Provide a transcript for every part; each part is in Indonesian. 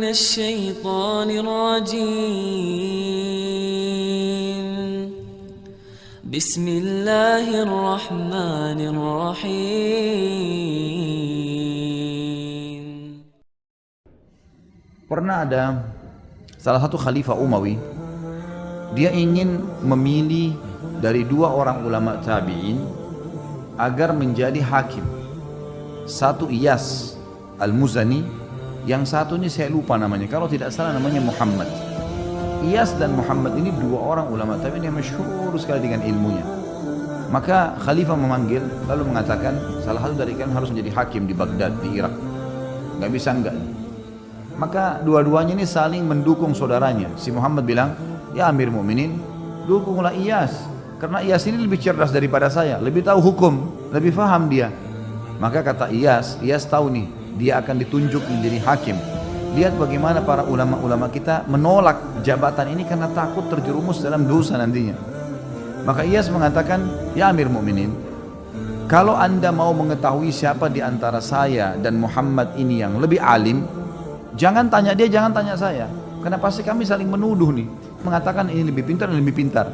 الشيطان الرجيم بسم الله الرحمن الرحيم. Pernah ada salah satu khalifah Umawi, dia ingin memilih dari dua orang ulama tabi'in agar menjadi hakim. Satu Iyas Al-Muzani, yang satu ini saya lupa namanya, kalau tidak salah namanya Muhammad. Iyas dan Muhammad ini dua orang ulama tabi'in yang masyhur sekali dengan ilmunya. Maka khalifah memanggil lalu mengatakan, salah satu dari kalian harus menjadi hakim di Baghdad, di Irak. Gak bisa enggak. Maka dua-duanya ini saling mendukung saudaranya. Si Muhammad bilang, ya Amir Mu'minin, dukunglah Iyas, karena Iyas ini lebih cerdas daripada saya, lebih tahu hukum, lebih faham dia. Maka kata Iyas tahu nih, dia akan ditunjuk menjadi hakim. Lihat bagaimana para ulama-ulama kita menolak jabatan ini karena takut terjerumus dalam dosa nantinya. Maka Iyas mengatakan, ya Amir Mu'minin, kalau anda mau mengetahui siapa di antara saya dan Muhammad ini yang lebih alim, jangan tanya dia, jangan tanya saya, karena pasti kami saling menuduh nih, mengatakan ini lebih pintar dan lebih pintar.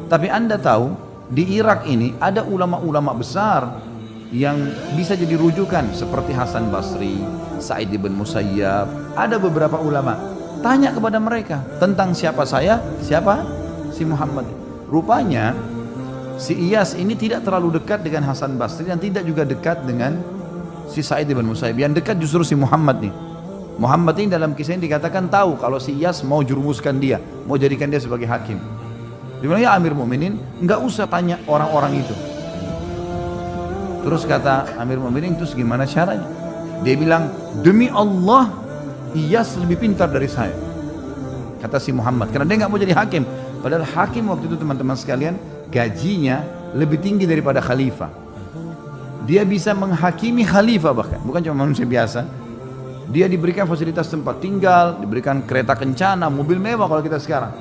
Tapi anda tahu, di Irak ini ada ulama-ulama besar yang bisa jadi rujukan seperti Hasan Basri, Sa'id ibn Musayyab, ada beberapa ulama. Tanya kepada mereka tentang siapa saya, siapa si Muhammad. Rupanya si Iyas ini tidak terlalu dekat dengan Hasan Basri dan tidak juga dekat dengan si Sa'id ibn Musayyab. Yang dekat justru si Muhammad nih. Muhammad ini dalam kisah ini dikatakan tahu kalau si Iyas mau jurumuskan dia, mau jadikan dia sebagai hakim. Dia bilang, ya Amir Mu'minin, enggak usah tanya orang-orang itu. Terus kata Amir Mu'minin, terus gimana caranya? Dia bilang, demi Allah, Iyas lebih pintar dari saya. Kata si Muhammad, karena dia nggak mau jadi hakim. Padahal hakim waktu itu teman-teman sekalian, gajinya lebih tinggi daripada khalifah. Dia bisa menghakimi khalifah bahkan, bukan cuma manusia biasa. Dia diberikan fasilitas tempat tinggal, diberikan kereta kencana, mobil mewah kalau kita sekarang.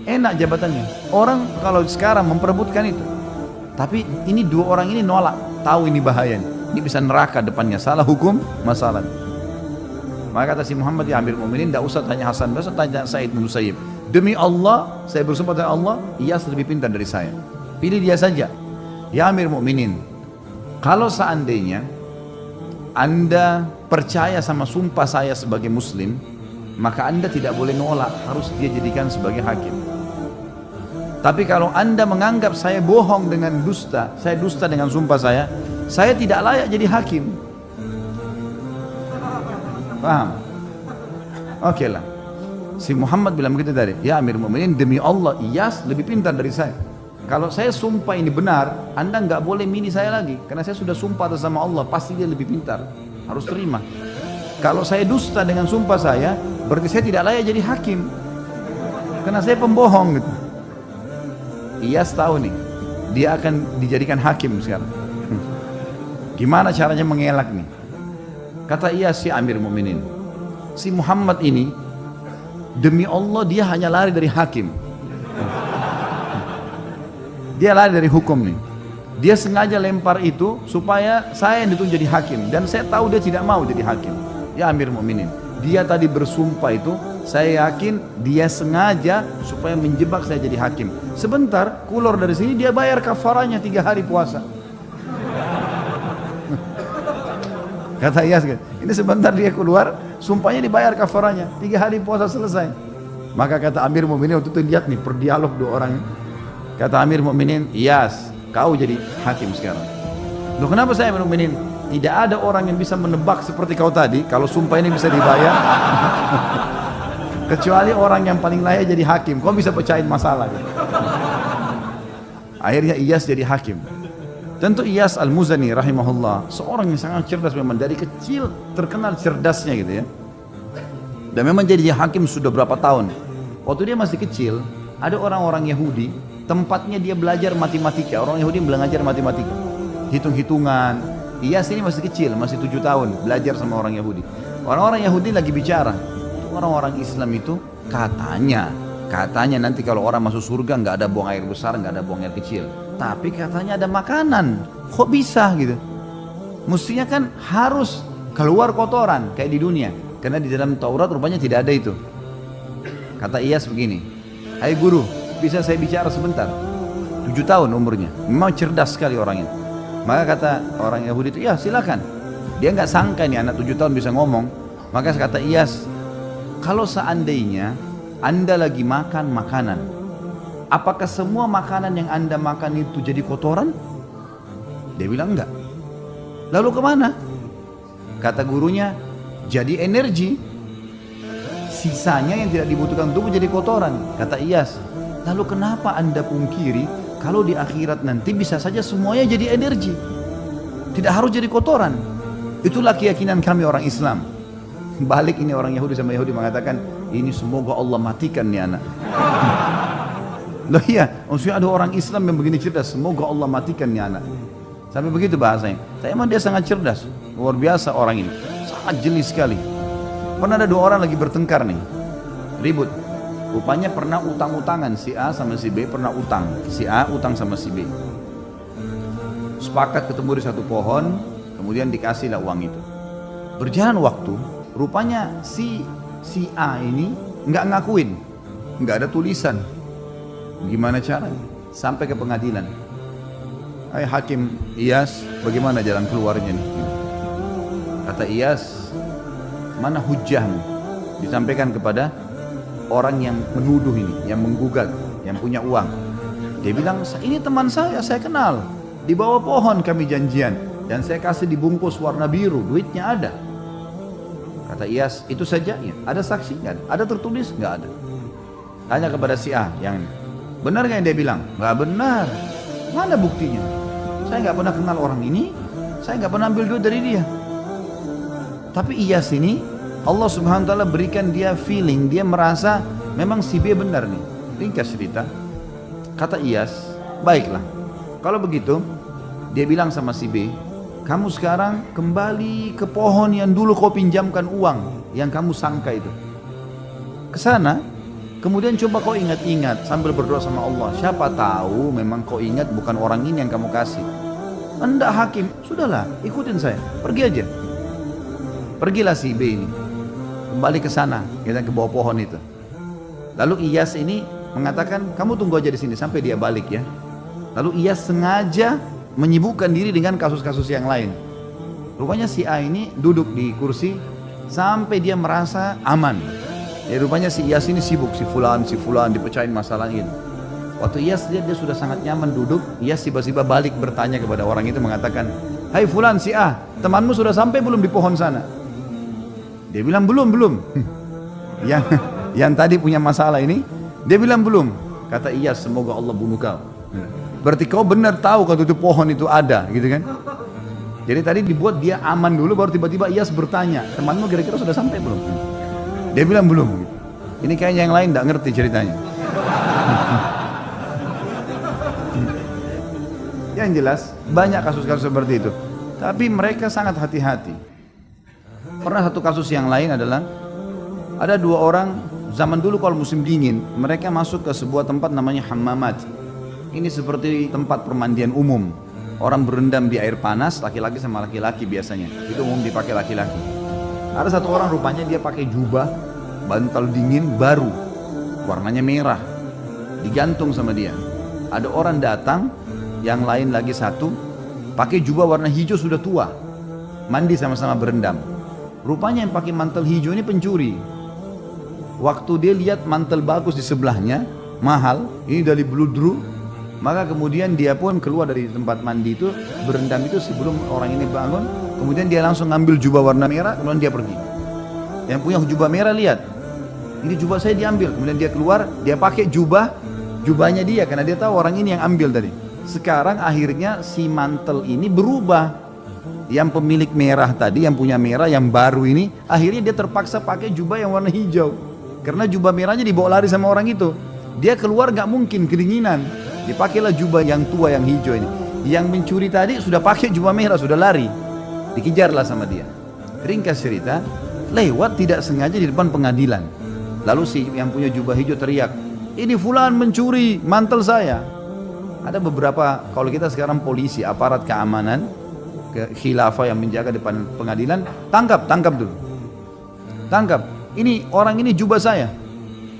Enak jabatannya. Orang kalau sekarang memperebutkan itu. Tapi ini dua orang ini nolak, tahu ini bahaya, ini bisa neraka depannya, salah hukum masalah. Maka kata si Muhammad, ya Amir Mu'minin, tidak usah tanya Hasan Basri, tanya Sa'id bin Musayyib. Demi Allah, saya bersumpah dengan Allah, Iyas lebih pintar dari saya. Pilih dia saja. Ya Amir Mu'minin, kalau seandainya anda percaya sama sumpah saya sebagai muslim, maka anda tidak boleh nolak, harus dia jadikan sebagai hakim. Tapi kalau anda menganggap saya bohong dengan dusta, saya dusta dengan sumpah saya tidak layak jadi hakim. Paham? Oke lah. Si Muhammad bilang begitu tadi, ya Amir Mu'minin, demi Allah Iyas lebih pintar dari saya. Kalau saya sumpah ini benar, anda nggak boleh milih saya lagi, karena saya sudah sumpah atas sama Allah, pasti dia lebih pintar, harus terima. Kalau saya dusta dengan sumpah saya, berarti saya tidak layak jadi hakim, karena saya pembohong gitu. Iyas tahu nih, dia akan dijadikan hakim sekarang. Gimana caranya mengelak nih? Kata Iyas, si Amir Mu'minin, si Muhammad ini, demi Allah dia hanya lari dari hakim. Dia lari dari hukum nih. Dia sengaja lempar itu supaya saya yang ditunjuk jadi hakim. Dan saya tahu dia tidak mau jadi hakim. Ya Amir Mu'minin, dia tadi bersumpah itu, saya yakin dia sengaja supaya menjebak saya jadi hakim. Sebentar, keluar dari sini dia bayar kafaranya 3 hari puasa. Kata Iyas, ini sebentar dia keluar, sumpahnya dibayar kafaranya, 3 hari puasa selesai. Maka kata Amir Mu'minin waktu itu, lihat nih perdialog dua orang. Kata Amir Mu'minin, Iyas, kau jadi hakim sekarang. Loh kenapa saya Amir Mu'minin? Tidak ada orang yang bisa menebak seperti kau tadi, kalau sumpah ini bisa dibayar. Kecuali orang yang paling layak jadi hakim, kau bisa pecahin masalah. Akhirnya Iyas jadi hakim. Tentu Iyas Al-Muzani rahimahullah, seorang yang sangat cerdas, memang dari kecil terkenal cerdasnya gitu ya. Dan memang jadi hakim sudah berapa tahun. Waktu dia masih kecil, ada orang-orang Yahudi, tempatnya dia belajar matematika. Orang Yahudi belajar matematika, hitung-hitungan. Iyas ini masih kecil, masih 7 tahun, belajar sama orang Yahudi. Orang-orang Yahudi lagi bicara, orang-orang Islam itu katanya nanti kalau orang masuk surga nggak ada buang air besar, nggak ada buang air kecil. Tapi katanya ada makanan, kok bisa gitu? Mestinya kan harus keluar kotoran kayak di dunia. Karena di dalam Taurat rupanya tidak ada itu. Kata Iyas begini, hai guru, bisa saya bicara sebentar? 7 tahun umurnya, memang cerdas sekali orangnya. Maka kata orang Yahudi itu, ya silakan. Dia nggak sangka nih anak 7 tahun bisa ngomong. Maka kata Iyas, kalau seandainya Anda lagi makan makanan, apakah semua makanan yang Anda makan itu jadi kotoran? Dia bilang enggak. Lalu kemana? Kata gurunya, jadi energi. Sisanya yang tidak dibutuhkan tubuh jadi kotoran. Kata Iyas, lalu kenapa Anda pungkiri kalau di akhirat nanti bisa saja semuanya jadi energi, tidak harus jadi kotoran? Itulah keyakinan kami orang Islam. Balik ini orang Yahudi sama Yahudi mengatakan, ini semoga Allah matikan nih anak. Loh iya, maksudnya ada orang Islam yang begini cerdas, semoga Allah matikan nih anak. Sampai begitu bahasanya. Tapi emang dia sangat cerdas, luar biasa orang ini, sangat jeli sekali. Pernah ada 2 orang lagi bertengkar nih, ribut. Rupanya pernah utang-utangan, si A sama si B pernah utang. Si A utang sama si B. Sepakat ketemu di satu pohon, kemudian dikasihlah uang itu. Berjalan waktu, rupanya si A ini nggak ngakuin, nggak ada tulisan. Gimana caranya? Sampai ke pengadilan. Hai Hakim Iyas, bagaimana jalan keluarnya nih? Kata Iyas, mana hujahmu? Disampaikan kepada orang yang menuduh ini, yang menggugat, yang punya uang. Dia bilang, ini teman saya kenal. Di bawah pohon kami janjian, dan saya kasih dibungkus warna biru, duitnya ada. Kata Iyas, itu saja ya? Ada saksi nggak? Ada tertulis nggak? Ada. Tanya kepada si A yang ini, benar nggak yang dia bilang? Nggak benar. Mana buktinya? Saya nggak pernah kenal orang ini, saya nggak pernah ambil duit dari dia. Tapi Iyas ini, Allah subhanahu wa ta'ala berikan dia feeling, dia merasa memang si B benar nih. Ringkas cerita, kata Iyas, baiklah, kalau begitu, dia bilang sama si B, kamu sekarang kembali ke pohon yang dulu kau pinjamkan uang, yang kamu sangka itu. Kesana, kemudian coba kau ingat-ingat sambil berdoa sama Allah, siapa tahu memang kau ingat bukan orang ini yang kamu kasih. Enggak Hakim, sudahlah, ikutin saya, pergi aja. Pergilah si B ini, kembali ke sana, ke bawah pohon itu. Lalu Iyas ini mengatakan, kamu tunggu aja di sini sampai dia balik ya. Lalu Iyas sengaja menyibukkan diri dengan kasus-kasus yang lain. Rupanya si A ini duduk di kursi sampai dia merasa aman. Ya rupanya si Iyas ini sibuk, si fulan dipecahin masalah ini. Waktu Iyas dia sudah sangat nyaman duduk, Iyas tiba-tiba balik bertanya kepada orang itu mengatakan, hai fulan si A, temanmu sudah sampai belum di pohon sana? Dia bilang belum. Yang tadi punya masalah ini, dia bilang belum. Kata Iyas, semoga Allah bunuh kau. Berarti kau benar tahu kalau itu pohon itu ada, gitu kan? Jadi tadi dibuat dia aman dulu, baru tiba-tiba Iyas bertanya, temanmu kira-kira sudah sampai belum? Dia bilang belum. Ini kayaknya yang lain tidak ngerti ceritanya. Yang jelas banyak kasus-kasus seperti itu. Tapi mereka sangat hati-hati. Pernah satu kasus yang lain adalah ada 2 orang zaman dulu kalau musim dingin, mereka masuk ke sebuah tempat namanya hammamat. Ini seperti tempat permandian umum. Orang berendam di air panas, laki-laki sama laki-laki biasanya. Itu umum dipakai laki-laki. Ada 1 orang rupanya dia pakai jubah, bantal dingin baru, warnanya merah, digantung sama dia. Ada orang datang, yang lain lagi 1, pakai jubah warna hijau sudah tua, mandi sama-sama berendam. Rupanya yang pakai mantel hijau ini pencuri. Waktu dia lihat mantel bagus di sebelahnya, mahal, ini dari bludru, maka kemudian dia pun keluar dari tempat mandi itu, berendam itu sebelum orang ini bangun, kemudian dia langsung ngambil jubah warna merah, kemudian dia pergi. Yang punya jubah merah lihat, ini jubah saya diambil, kemudian dia keluar, dia pakai jubahnya dia, karena dia tahu orang ini yang ambil tadi. Sekarang akhirnya si mantel ini berubah. Yang pemilik merah tadi, yang punya merah, yang baru ini, akhirnya dia terpaksa pakai jubah yang warna hijau. Karena jubah merahnya dibawa lari sama orang itu. Dia keluar gak mungkin, kedinginan. Dipakailah jubah yang tua, yang hijau ini. Yang mencuri tadi sudah pakai jubah merah, sudah lari. Dikejarlah sama dia. Ringkas cerita, lewat tidak sengaja di depan pengadilan. Lalu si yang punya jubah hijau teriak, ini fulan mencuri mantel saya. Ada beberapa, kalau kita sekarang polisi, aparat keamanan, khilafah yang menjaga depan pengadilan, tangkap dulu. tangkap. Ini orang ini jubah saya.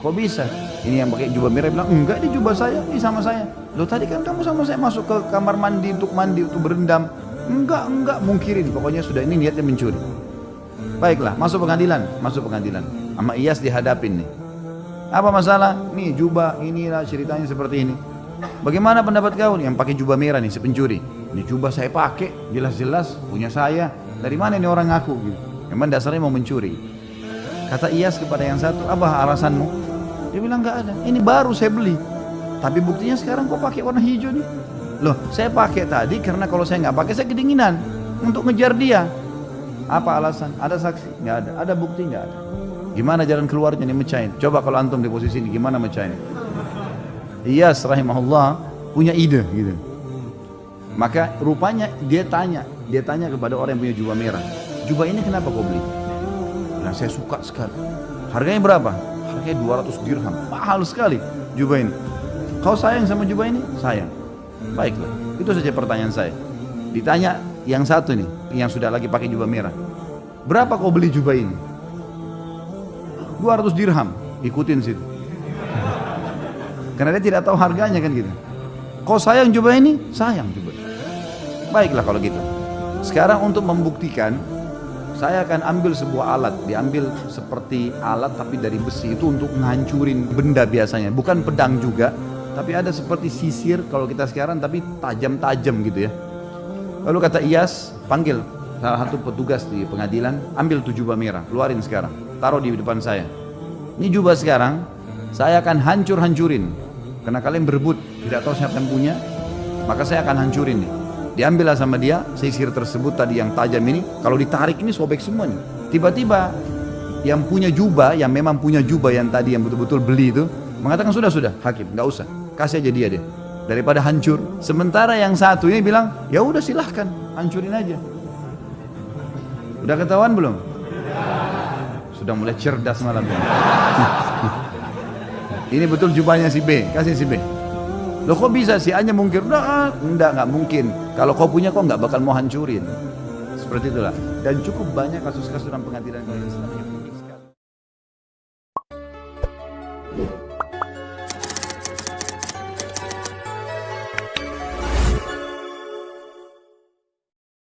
Kok bisa? Ini yang pakai jubah merah bilang, enggak, ini jubah saya, ini sama saya. Loh tadi kan kamu sama saya masuk ke kamar mandi untuk berendam. Enggak, mungkirin. Pokoknya sudah ini niatnya mencuri. Baiklah, masuk pengadilan. Sama Iyas dihadapin nih. Apa masalah? Nih jubah, inilah ceritanya seperti ini. Bagaimana pendapat kau? Yang pakai jubah merah nih, si pencuri. Ini jubah saya pakai, jelas-jelas punya saya. Dari mana ini orang ngaku? Gitu. Memang dasarnya mau mencuri. Kata Iyas kepada yang satu, apa alasanmu? Dia bilang nggak ada. Ini baru saya beli. Tapi buktinya sekarang kok pakai warna hijau nih? Loh, saya pakai tadi karena kalau saya nggak pakai saya kedinginan untuk ngejar dia. Apa alasan? Ada saksi? Nggak ada. Ada bukti? Nggak ada. Gimana jalan keluarnya nih mecahin? Coba kalau antum di posisi ini gimana mecahin? Iyas rahimahullah punya ide gitu. Maka rupanya dia tanya kepada orang yang punya jubah merah. Jubah ini kenapa kau beli? Nah, saya suka sekali. Harganya berapa? Harganya 200 dirham. Mahal sekali jubah ini. Kau sayang sama jubah ini? Sayang. Baiklah. Itu saja pertanyaan saya. Ditanya yang satu nih, yang sudah lagi pakai jubah merah. Berapa kau beli jubah ini? 200 dirham. Ikutin situ. Karena dia tidak tahu harganya kan gitu. Kau sayang jubah ini? Sayang jubah. Baiklah kalau gitu. Sekarang untuk membuktikan, saya akan ambil sebuah alat. Diambil seperti alat tapi dari besi, itu untuk menghancurin benda biasanya. Bukan pedang juga, tapi ada seperti sisir kalau kita sekarang, tapi tajam-tajam gitu ya. Lalu kata Iyas, panggil salah satu petugas di pengadilan, ambil tuh jubah merah, keluarin sekarang, taruh di depan saya. Ini jubah sekarang, saya akan hancur-hancurin. Karena kalian berebut, tidak tahu siapa yang punya, maka saya akan hancurin nih. Diambillah sama dia sisir tersebut tadi yang tajam ini, kalau ditarik ini sobek semua nih. Tiba-tiba yang punya jubah, yang memang punya jubah yang tadi yang betul-betul beli itu, mengatakan sudah hakim, nggak usah, kasih aja dia deh, daripada hancur. Sementara yang satu ini bilang, ya udah silahkan, hancurin aja. Udah ketahuan belum? Sudah mulai cerdas malam ini. Ini betul jubahnya si B, kasih si B. Loh kok bisa si A nya mungkir? Nggak mungkin. Kalau kau punya kau nggak bakal mau hancurin. Seperti itulah. Dan cukup banyak kasus-kasus dalam pengadilan Islam.